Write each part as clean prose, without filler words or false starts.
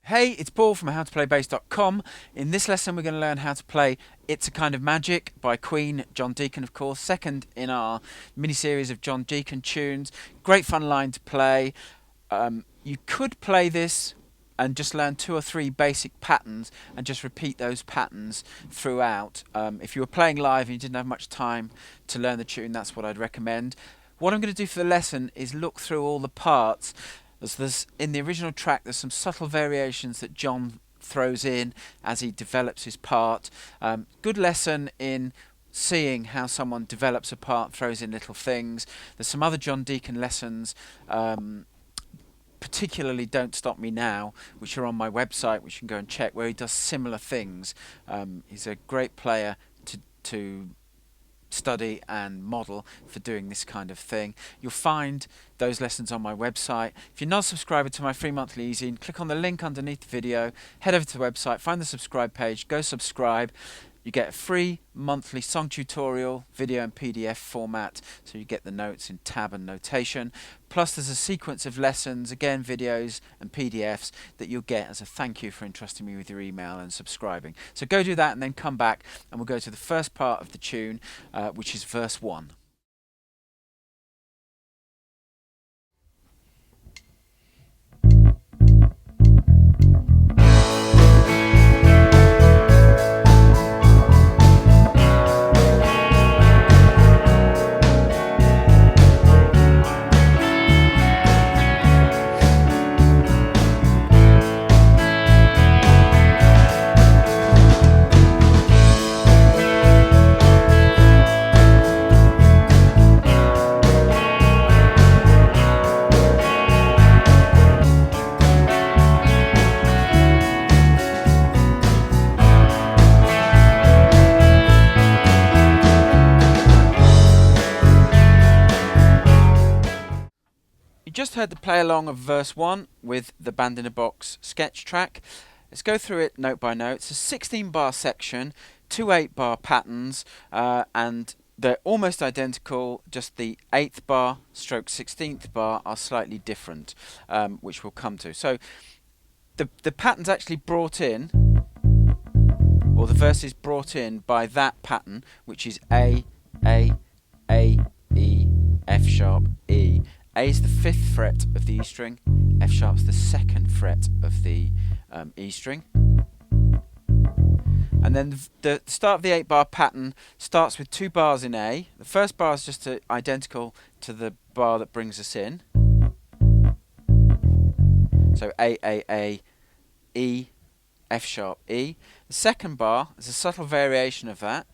Hey, it's Paul from howtoplaybassdotcom. In this lesson we're going to learn how to play It's a Kind of Magic by Queen, John Deacon of course, second in our mini-series of John Deacon tunes. Great fun line to play. You could play this and just learn 2 or 3 basic patterns and just repeat those patterns throughout. If you were playing live and you didn't have much time to learn the tune, that's what I'd recommend. What I'm going to do for the lesson is look through all the parts. There's in the original track there's some subtle variations that John throws in as he develops his part. Good lesson in seeing how someone develops a part, throws in little things. There's some other John Deacon lessons, particularly Don't Stop Me Now, which are on my website, which you can go and check, where he does similar things. He's a great player to study and model for doing this kind of thing. You'll find those lessons on my website. If you're not a subscriber to my free monthly e-zine, click on the link underneath the video, head over to the website, find the subscribe page, go subscribe. You get a free monthly song tutorial, video and PDF format, so you get the notes in tab and notation. Plus there's a sequence of lessons, again videos and PDFs, that you'll get as a thank you for entrusting me with your email and subscribing. So go do that and then come back and we'll go to the first part of the tune, which is verse 1. Just heard the play along of verse 1 with the Band in a Box sketch track. Let's go through it note by note. It's a 16 bar section, 2 8-bar patterns, and they're almost identical, just the 8th bar stroke 16th bar are slightly different, which we'll come to. So the pattern's actually brought in, or the verse is brought in by that pattern, which is A, E, F sharp, E. A is the 5th fret of the E string, F sharp's the 2nd fret of the E string. And then the start of the 8-bar pattern starts with 2 bars in A. The first bar is just identical to the bar that brings us in. So A, E, F sharp, E. The second bar is a subtle variation of that.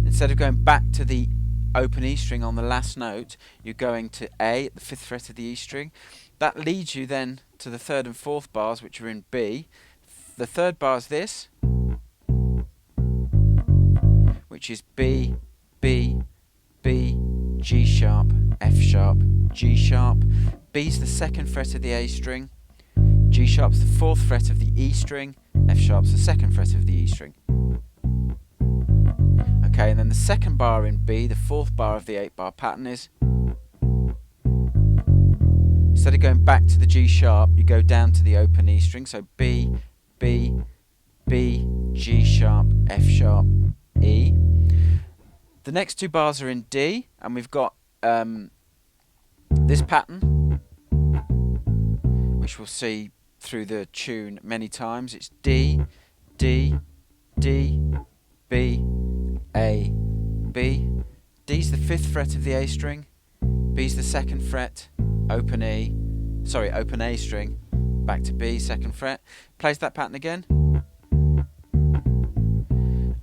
Instead of going back to the open E string on the last note, you're going to A at the 5th fret of the E string. That leads you then to the 3rd and 4th bars, which are in B. The 3rd bar is this, which is B, B, B, G sharp, F sharp, G sharp. B's the 2nd fret of the A string, G sharp's the 4th fret of the E string, F sharp's the 2nd fret of the E string. Okay, and then the 2nd bar in B, the 4th bar of the 8-bar pattern is, instead of going back to the G sharp, you go down to the open E string, so B, B, B, G sharp, F sharp, E. The next 2 bars are in D, and we've got this pattern, which we'll see through the tune many times. It's D, D, D, B, A, B. D's the 5th fret of the A string, B's the 2nd fret, open A string, back to B, 2nd fret. Plays that pattern again.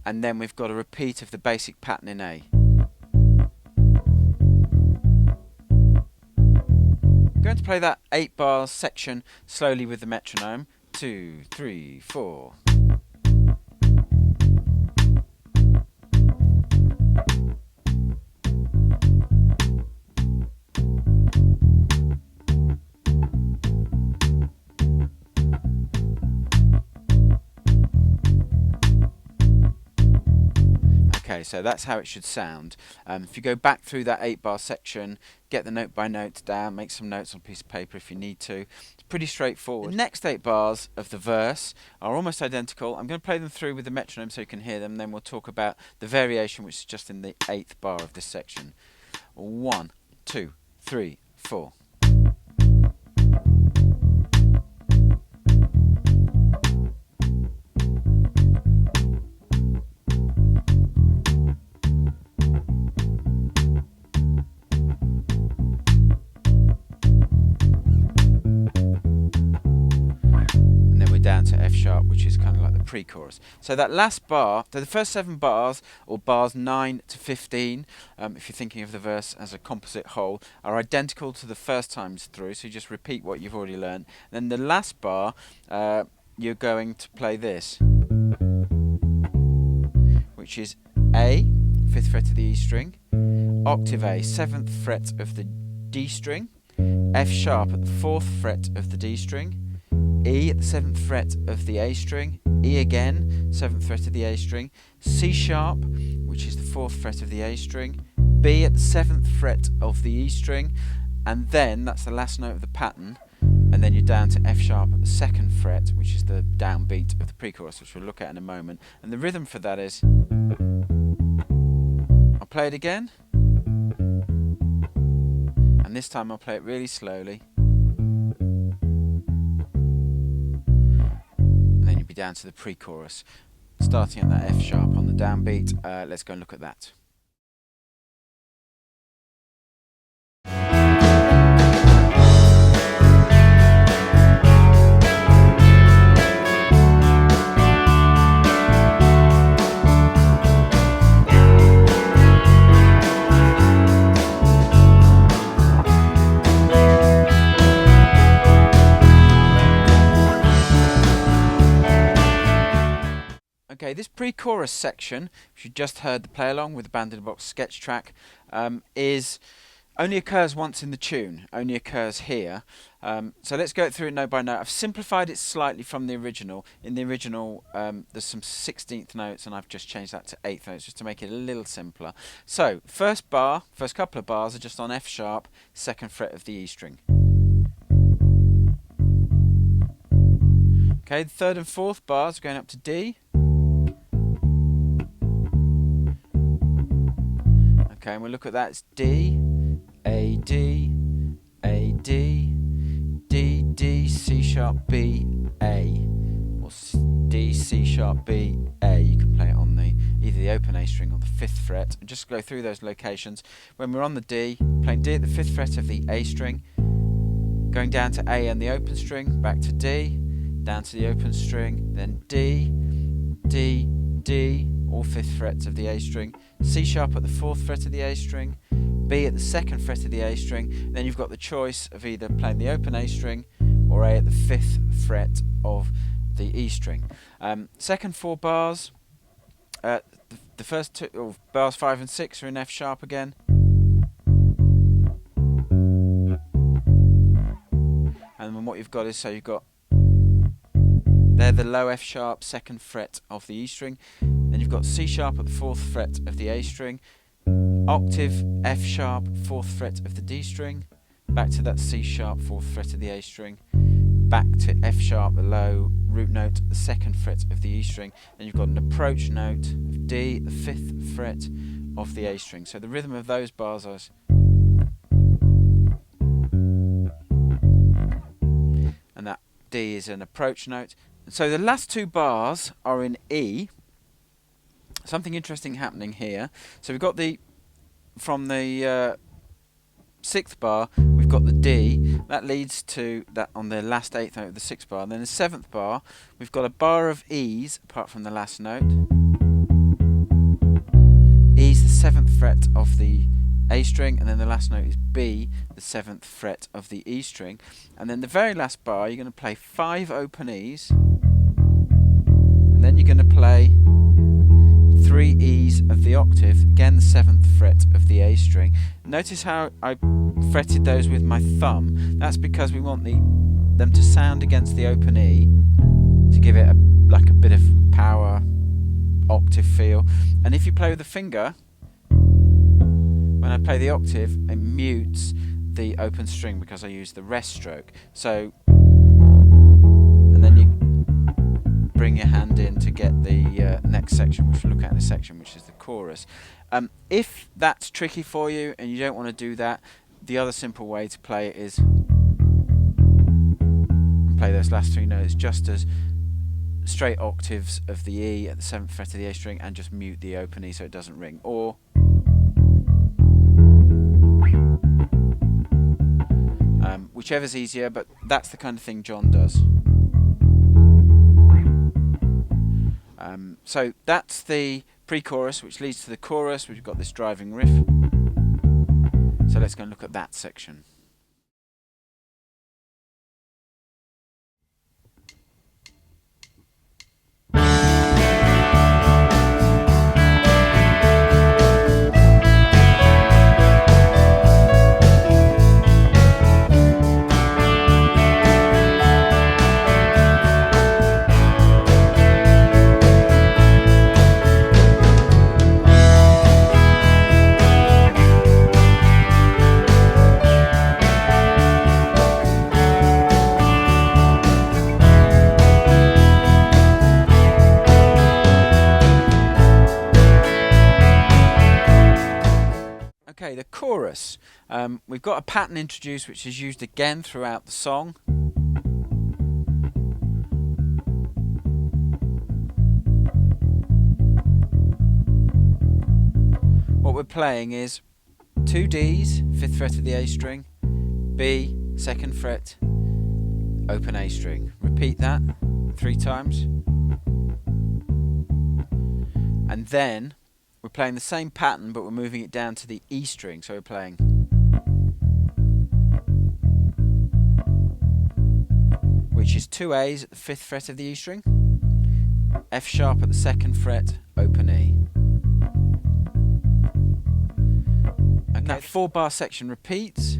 And then we've got a repeat of the basic pattern in A. I'm going to play that 8-bar section slowly with the metronome. 2, 3, 4. Okay, So that's how it should sound. If you go back through that 8-bar section, get the note by note down, make some notes on a piece of paper if you need to. It's pretty straightforward. The next 8 bars of the verse are almost identical. I'm going to play them through with the metronome so you can hear them, then we'll talk about the variation which is just in the 8th bar of this section. 1, 2, 3, 4. Down to F sharp, which is kind of like the pre-chorus. So that last bar, so the first 7 bars, or bars 9 to 15, if you're thinking of the verse as a composite whole, are identical to the first times through, so you just repeat what you've already learned. Then the last bar, you're going to play this, which is A, 5th fret of the E string, octave A, 7th fret of the D string, F sharp at the 4th fret of the D string, E at the 7th fret of the A string, E again, 7th fret of the A string, C sharp, which is the 4th fret of the A string, B at the 7th fret of the E string, and then that's the last note of the pattern, and then you're down to F sharp at the 2nd fret, which is the downbeat of the pre-chorus, which we'll look at in a moment. And the rhythm for that is, I'll play it again, and this time I'll play it really slowly. Be down to the pre-chorus, starting at that F sharp on the downbeat. Let's go and look at that. Okay, this pre-chorus section, which you just heard the play along with the Band in a Box sketch track, only occurs once in the tune, only occurs here. So let's go through it note by note. I've simplified it slightly from the original. In the original, there's some 16th notes, and I've just changed that to 8th notes just to make it a little simpler. So, first couple of bars are just on F sharp, 2nd fret of the E string. Okay, the 3rd and 4th bars are going up to D. Okay, and we'll look at that. It's D, A, D, A, D, D, D, C sharp, B, A, or D, C sharp, B, A. You can play it on either the open A string or the 5th fret. And just go through those locations. When we're on the D, playing D at the 5th fret of the A string, going down to A and the open string, back to D, down to the open string, then D, D, D, all 5th frets of the A string, C sharp at the 4th fret of the A string, B at the 2nd fret of the A string. Then you've got the choice of either playing the open A string or A at the 5th fret of the E string. Second 4 bars, the first 2, bars 5 and 6 are in F sharp again. And then what you've got is, so you've got there the low F sharp, 2nd fret of the E string. Then you've got C sharp at the 4th fret of the A string, octave F sharp, 4th fret of the D string, back to that C sharp, 4th fret of the A string, back to F sharp, the low root note, the 2nd fret of the E string. Then you've got an approach note of D, the 5th fret of the A string. So the rhythm of those bars is, and that D is an approach note. So the last 2 bars are in E. Something interesting happening here. So we've got from the 6th bar, we've got the D. That leads to that on the last 8th note of the 6th bar. And then the 7th bar, we've got a bar of E's apart from the last note. E's the 7th fret of the A string, and then the last note is B, the 7th fret of the E string. And then the very last bar, you're going to play 5 open E's, and then you're going to play 3 E's of the octave, again the 7th fret of the A string. Notice how I fretted those with my thumb. That's because we want them to sound against the open E to give it like a bit of power octave feel. And if you play with the finger, when I play the octave, it mutes the open string because I use the rest stroke. So, and then you bring your hand in to get the next section, which we'll look at in a section, which is the chorus. If that's tricky for you and you don't want to do that, the other simple way to play it is play those last three notes just as straight octaves of the E at the 7th fret of the A string and just mute the open E so it doesn't ring. Or whichever's easier, but that's the kind of thing John does. So that's the pre-chorus, which leads to the chorus, which we've got this driving riff. So let's go and look at that section. Okay, the chorus. We've got a pattern introduced which is used again throughout the song. What we're playing is 2 Ds, 5th fret of the A string, B, 2nd fret, open A string. Repeat that 3 times. And then we're playing the same pattern, but we're moving it down to the E string. So we're playing which is 2 A's at the 5th fret of the E string, F sharp at the 2nd fret, open E. And that 4-bar section repeats.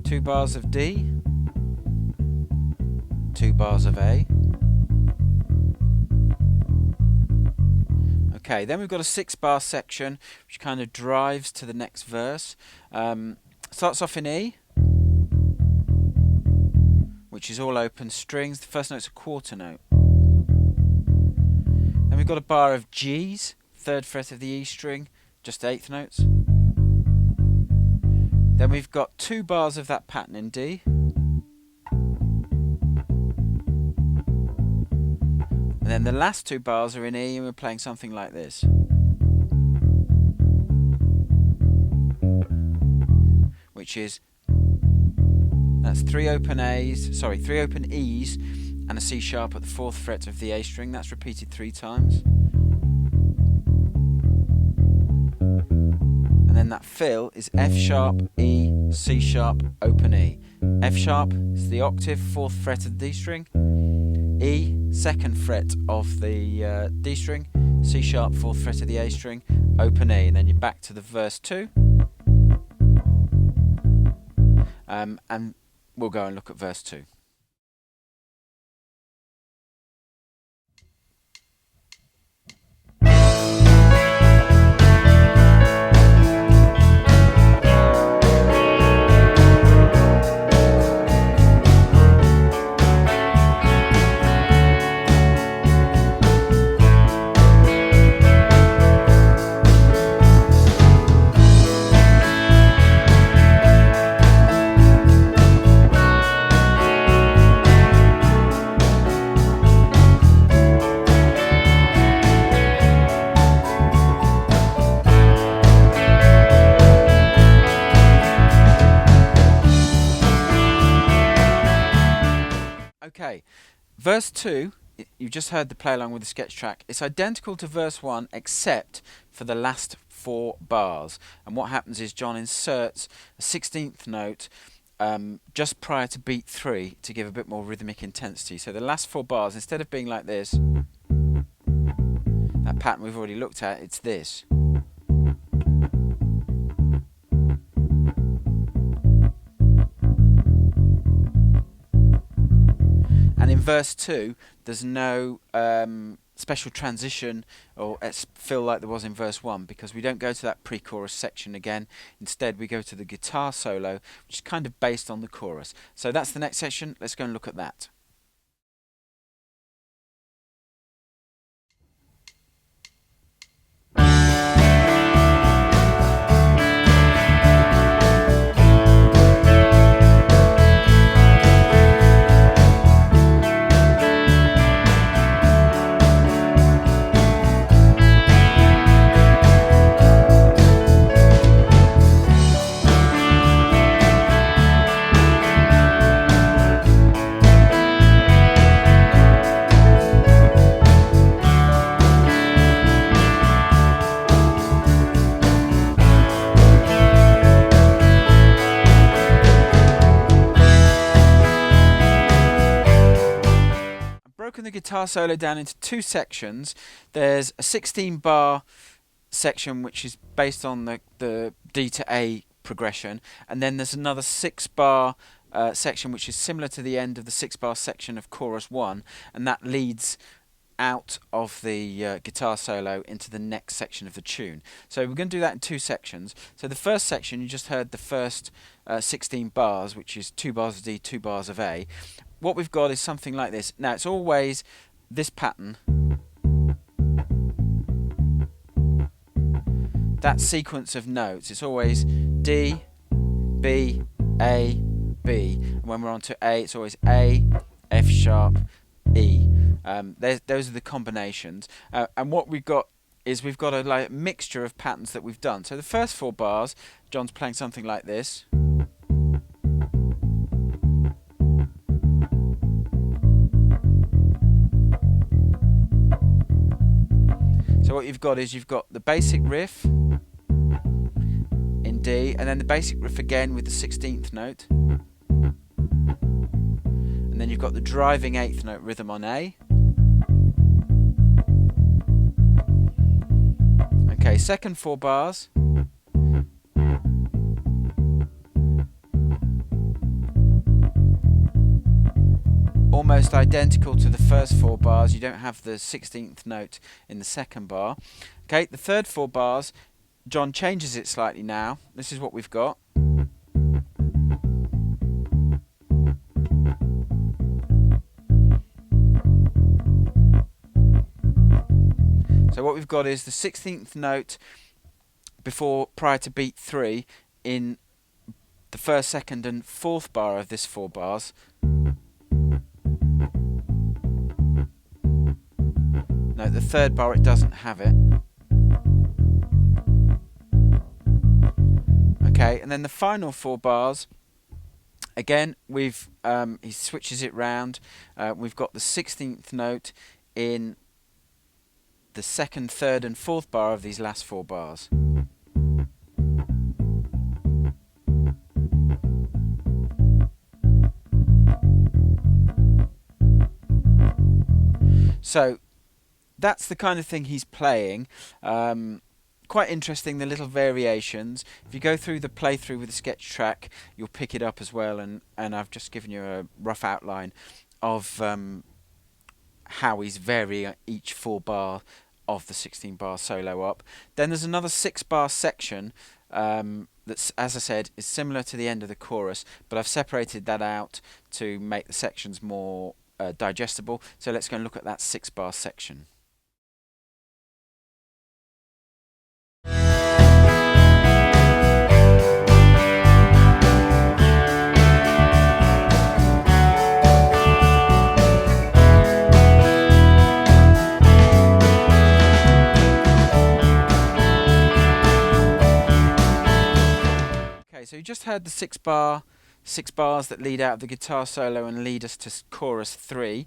2 bars of D, 2 bars of A. Okay, then we've got a 6-bar section which kind of drives to the next verse. Starts off in E, which is all open strings. The first note's a quarter note. Then we've got a bar of G's, 3rd fret of the E string, just 8th notes. Then we've got 2 bars of that pattern in D. And then the last 2 bars are in E, and we're playing something like this. Which is, that's 3 open E's and a C sharp at the 4th fret of the A string. That's repeated 3 times. And then that fill is F sharp, E, C sharp, open E. F sharp is the octave, 4th fret of the D string. E, 2nd fret of the D string, C sharp, 4th fret of the A string, open E, and then you're back to the verse 2. And we'll go and look at verse 2. Okay, verse 2, you just heard the play along with the sketch track. It's identical to verse 1 except for the last 4 bars. And what happens is John inserts a 16th note just prior to beat 3 to give a bit more rhythmic intensity. So the last 4 bars, instead of being like this, that pattern we've already looked at, it's this. And in verse 2, there's no special transition or fill like there was in verse 1, because we don't go to that pre-chorus section again. Instead we go to the guitar solo, which is kind of based on the chorus. So that's the next section. Let's go and look at that. Broken the guitar solo down into two sections. There's a 16 bar section which is based on the D to A progression, and then there's another 6 bar section which is similar to the end of the 6 bar section of chorus 1, and that leads out of the guitar solo into the next section of the tune. So we're going to do that in two sections. So the first section, you just heard the first 16 bars, which is 2 bars of D, 2 bars of A. What we've got is something like this. Now it's always this pattern, that sequence of notes. It's always D, B, A, B. And when we're on to A, it's always A, F sharp, E. Those are the combinations. And what we've got is we've got a mixture of patterns that we've done. So the first 4 bars, John's playing something like this. So what you've got is you've got the basic riff in D, and then the basic riff again with the 16th note. And then you've got the driving 8th note rhythm on A. Okay, second 4 bars. Almost identical to the first 4 bars. You don't have the 16th note in the second bar. Okay, the third 4 bars, John changes it slightly now. This is what we've got. So what we've got is the 16th note prior to beat 3 in the first, second and fourth bar of this 4 bars. No, the third bar it doesn't have it. Okay, and then the final 4 bars, again he switches it round. We've got the 16th note in the second, third and fourth bar of these last 4 bars. So that's the kind of thing he's playing. Quite interesting, the little variations. If you go through the playthrough with the sketch track, you'll pick it up as well, and I've just given you a rough outline of how he's varying each 4 bar of the 16 bar solo up. Then there's another 6 bar section that's, as I said, is similar to the end of the chorus, but I've separated that out to make the sections more digestible. So let's go and look at that 6 bar section. Okay, so you just heard the 6 bars that lead out of the guitar solo and lead us to chorus 3.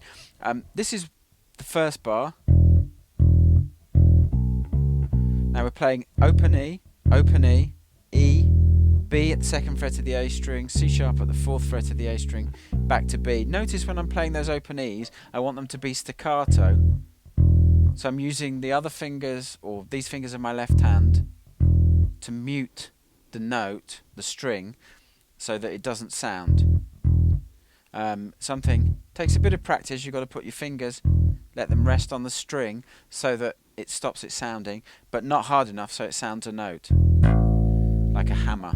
This is the first bar. Now we're playing open E, E, B at the 2nd fret of the A string, C sharp at the 4th fret of the A string, back to B. Notice when I'm playing those open E's, I want them to be staccato. So I'm using the other fingers, or these fingers of my left hand, to mute the note, the string, so that it doesn't sound. Something takes a bit of practice. You've got to put your fingers let them rest on the string so that it stops it sounding, but not hard enough so it sounds a note, like a hammer.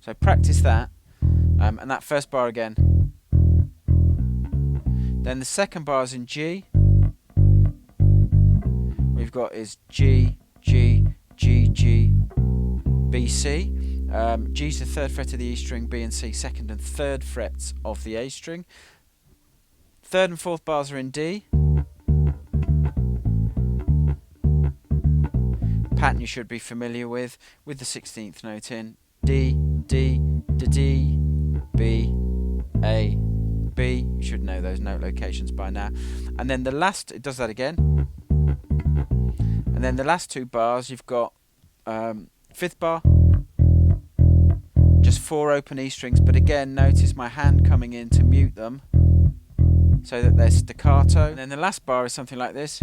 So practice that, and that first bar again. Then the second bar is in G. We've got is G, G, G, G, B, C. G's the third fret of the E string, B and C second and third frets of the A string. Third and fourth bars are in D. Pattern you should be familiar with the 16th note in D, D, D, D, B, A, B. You should know those note locations by now. And then the last, it does that again. And then the last two bars, you've got fifth bar, just 4 open E strings, but again, notice my hand coming in to mute them so that they're staccato. And then the last bar is something like this.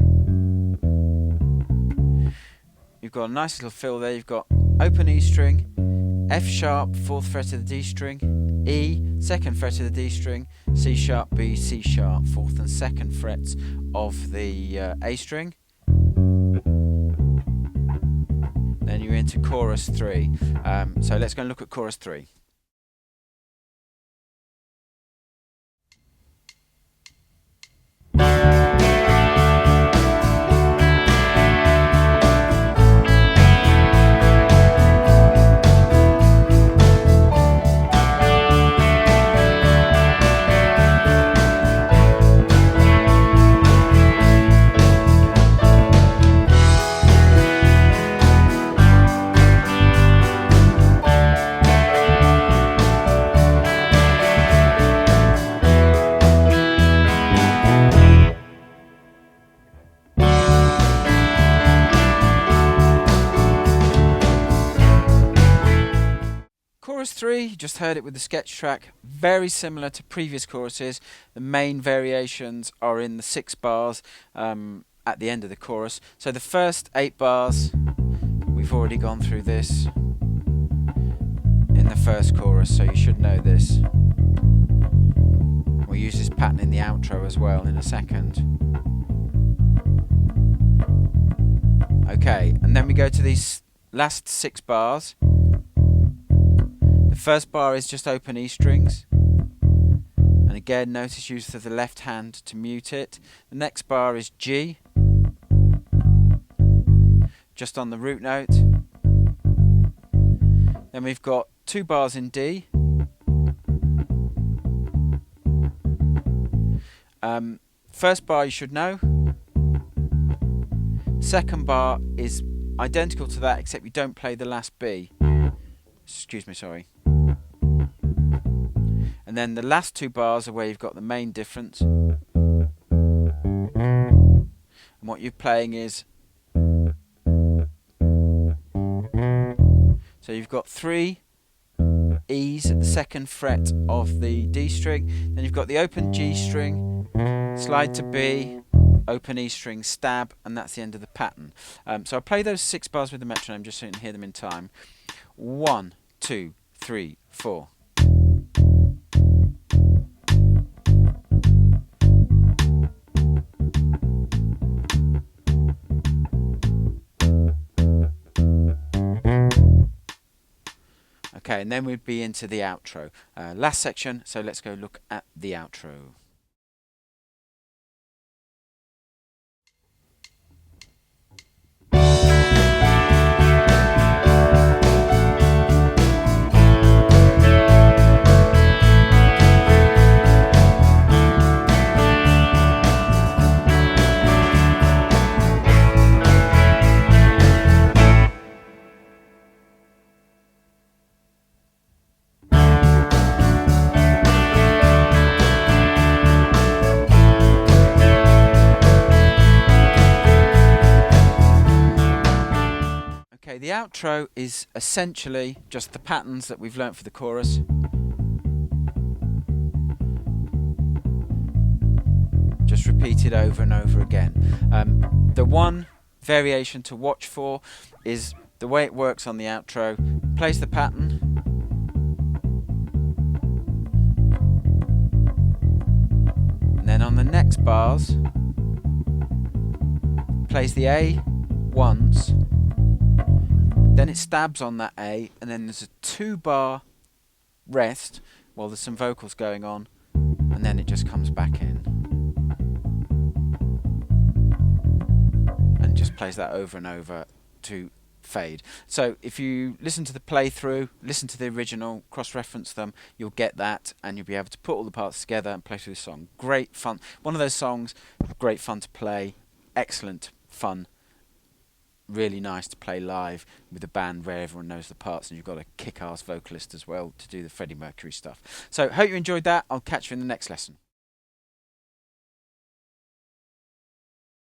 You've got a nice little fill there. You've got open E string, F sharp, 4th fret of the D string, E, 2nd fret of the D string, C sharp, B, C sharp, 4th and 2nd frets of the A string. Then you're into chorus 3. So let's go and look at chorus 3. Chorus 3, you just heard it with the sketch track, very similar to previous choruses. The main variations are in the 6 bars at the end of the chorus. So the first 8 bars, we've already gone through this in the first chorus, so you should know this. We'll use this pattern in the outro as well in a second. Okay, and then we go to these last 6 bars. The first bar is just open E strings, and again notice use of the left hand to mute it. The next bar is G, just on the root note. Then we've got 2 bars in D. First bar you should know. Second bar is identical to that except you don't play the last B. Excuse me, sorry. And then the last 2 bars are where you've got the main difference. And what you're playing is, so you've got 3 E's at the 2nd fret of the D string, then you've got the open G string, slide to B, open E string, stab, and that's the end of the pattern. So I'll play those 6 bars with the metronome just so you can hear them in time. 1, 2, 3, 4. Okay, and then we'd be into the outro. Last section, so let's go look at the outro. The outro is essentially just the patterns that we've learnt for the chorus. Just repeated over and over again. The one variation to watch for is the way it works on the outro. Plays the pattern. And then on the next bars, plays the A once, then it stabs on that A, and then there's a 2-bar rest while there's some vocals going on, and then it just comes back in and just plays that over and over to fade. So if you listen to the playthrough, listen to the original, cross-reference them, you'll get that, and you'll be able to put all the parts together and play through the song. Great fun. One of those songs, great fun to play, excellent fun, really nice to play live with a band where everyone knows the parts and you've got a kick-ass vocalist as well to do the Freddie Mercury stuff. So hope you enjoyed that. I'll catch you in the next lesson.